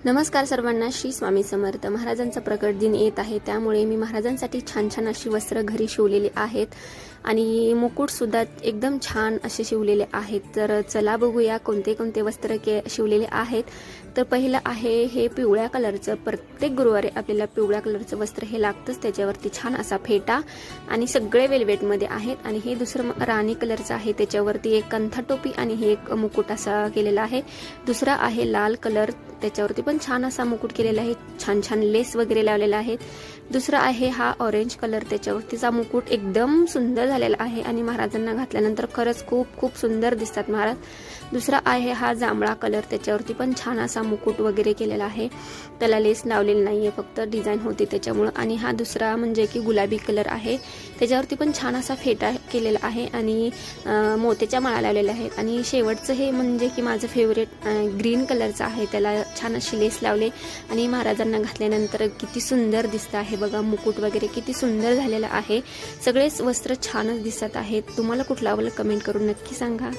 नमस्कार सर्वांना. श्री स्वामी समर्थ. महाराजांचा प्रकट दिन येत आहे, त्यामुळे मी महाराजांसाठी छान छान अशी वस्त्र घरी शिवलेली आहेत आणि मुकुट सुद्धा एकदम छान असे शिवलेले आहेत. तर चला बघूया कोणते कोणते वस्त्र शिवलेले आहेत. तर पहिलं आहे हे पिवळ्या कलरचं. प्रत्येक गुरुवारी आपल्याला पिवळ्या कलरचं वस्त्र हे लागतंच. त्याच्यावरती छान असा फेटा आणि सगळे वेलवेटमध्ये आहेत. आणि हे दुसरं राणी कलरचं आहे, त्याच्यावरती एक कंथा टोपी आणि हे एक मुकुट असा केलेला आहे. दुसरा आहे लाल कलर, त्याच्यावरती पण छान असा मुकुट केलेला आहे, छान छान लेस वगैरे लावलेला आहे. दुसरा आहे हा ऑरेंज कलर, त्याच्यावरतीचा मुकुट एकदम सुंदर झालेला आहे आणि महाराजांना घातल्यानंतर खरंच खूप खूप सुंदर दिसतात महाराज. दुसरा आहे हा जांभळा कलर, त्याच्यावरती पण छान असा मुकुट वगैरे केलेला आहे, त्याला लेस लावलेली नाहीये, फक्त डिझाईन होती त्याच्यामुळं. आणि हा दुसरा म्हणजे की गुलाबी कलर आहे, त्याच्यावरती पण छान असा फेटा केलेला आहे आणि मोत्याच्या माळा लावलेल्या आहेत. आणि शेवटचं हे म्हणजे की माझं फेवरेट ग्रीन कलरचं आहे, त्याला छान अशी लेस लावले आणि महाराजांना घातल्यानंतर किती सुंदर दिसतं आहे बघा. मुकुट वगैरे किती सुंदर झालेलं आहे. सगळेच वस्त्र छानच दिसत आहेत. तुम्हाला कुठलं आवडलं कमेंट करून नक्की सांगा.